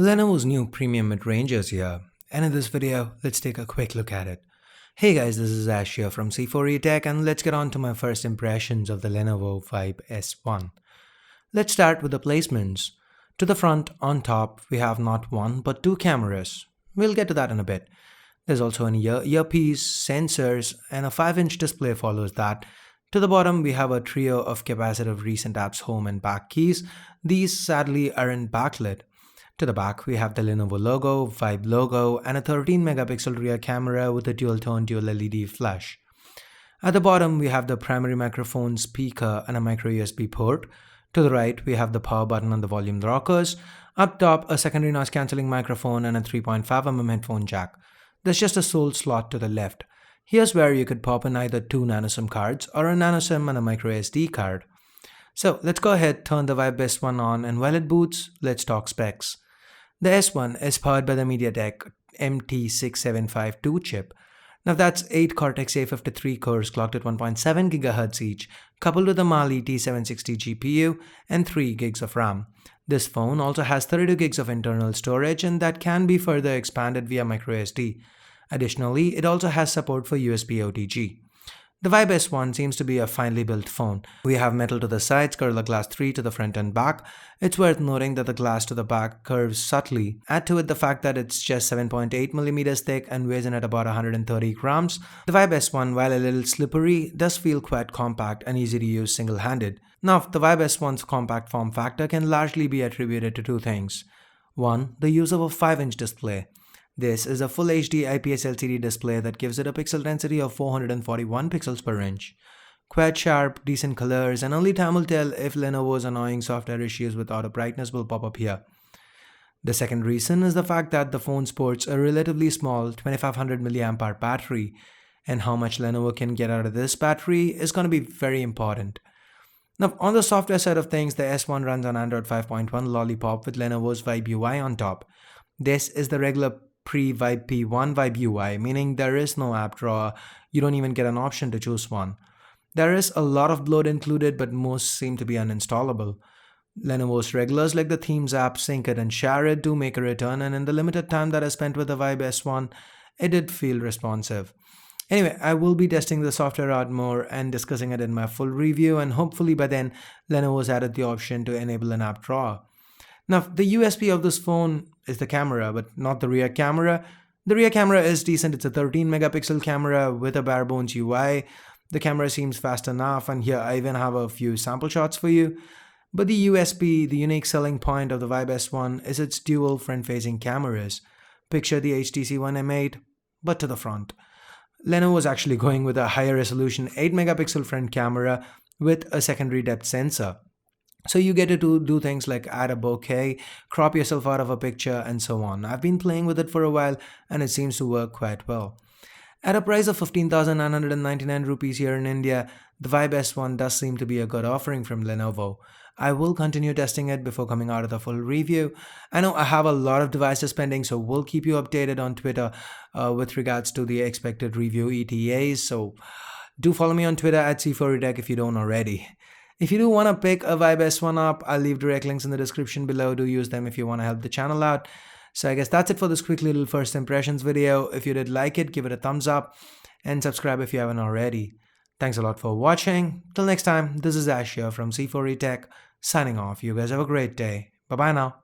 Lenovo's new premium mid-range is here, and in this video, let's take a quick look at it. Hey guys, this is Ash here from C4E Tech, and let's get on to my first impressions of the Lenovo Vibe S1. Let's start with the placements. To the front, on top, we have not one but two cameras. We'll get to that in a bit. There's also an earpiece, sensors, and a 5-inch display follows that. To the bottom, we have a trio of capacitive recent apps home and back keys. These sadly aren't backlit. To the back, we have the Lenovo logo, Vibe logo, and a 13-megapixel rear camera with a dual-tone dual LED flash. At the bottom, we have the primary microphone, speaker, and a micro USB port. To the right, we have the power button and the volume rockers. Up top, a secondary noise-cancelling microphone and a 3.5mm headphone jack. There's just a sole slot to the left. Here's where you could pop in either two nano SIM cards or a nano SIM and a micro SD card. So let's go ahead, turn the Vibe S1 on, and while it boots, let's talk specs. The S1 is powered by the Mediatek MT6752 chip. Now that's 8 Cortex A53 cores clocked at 1.7 GHz each, coupled with a Mali T760 GPU and 3 GB of RAM. This phone also has 32 GB of internal storage, and that can be further expanded via microSD. Additionally, it also has support for USB OTG. The Vibe S1 seems to be a finely built phone. We have metal to the sides, Gorilla Glass 3 to the front and back. It's worth noting that the glass to the back curves subtly. Add to it the fact that it's just 7.8mm thick and weighs in at about 130 grams. The Vibe S1, while a little slippery, does feel quite compact and easy to use single-handed. Now, the Vibe S1's compact form factor can largely be attributed to two things. One, the use of a 5-inch display. This is a full HD IPS LCD display that gives it a pixel density of 441 pixels per inch. Quite sharp, decent colors, and only time will tell if Lenovo's annoying software issues with auto brightness will pop up here. The second reason is the fact that the phone sports a relatively small 2500 mAh battery, and how much Lenovo can get out of this battery is going to be very important. Now, on the software side of things, the S1 runs on Android 5.1 Lollipop with Lenovo's Vibe UI on top. This is the regular pre-Vibe P1 Vibe UI, meaning there is no app drawer. You don't even get an option to choose one. There is a lot of bloat included, but most seem to be uninstallable. Lenovo's regulars like the Themes app, Sync It and Share It do make a return, and in the limited time that I spent with the Vibe S1, it did feel responsive. Anyway, I will be testing the software out more and discussing it in my full review, and hopefully by then Lenovo's added the option to enable an app drawer. Now, the USP of this phone is the camera, but not the rear camera. The rear camera is decent. It's a 13-megapixel camera with a bare-bones UI. The camera seems fast enough, and here I even have a few sample shots for you. But the USP, the unique selling point of the Vibe S1, is its dual front-facing cameras. Picture the HTC One M8, but to the front. Lenovo is actually going with a higher resolution 8-megapixel front camera with a secondary depth sensor. So you get to do things like add a bokeh, crop yourself out of a picture, and so on. I've been playing with it for a while, and it seems to work quite well. At a price of 15,999 rupees here in India, the Vibe S1 does seem to be a good offering from Lenovo. I will continue testing it before coming out of the full review. I know I have a lot of devices pending, so we'll keep you updated on Twitter with regards to the expected review ETAs. So do follow me on Twitter at C4ETech if you don't already. If you do want to pick a Vibe S1 up, I'll leave direct links in the description below. Do use them if you want to help the channel out. So I guess that's it for this quick little first impressions video. If you did like it, give it a thumbs up and subscribe if you haven't already. Thanks a lot for watching. Till next time, this is Ash here from C4E Tech signing off. You guys have a great day. Bye-bye now.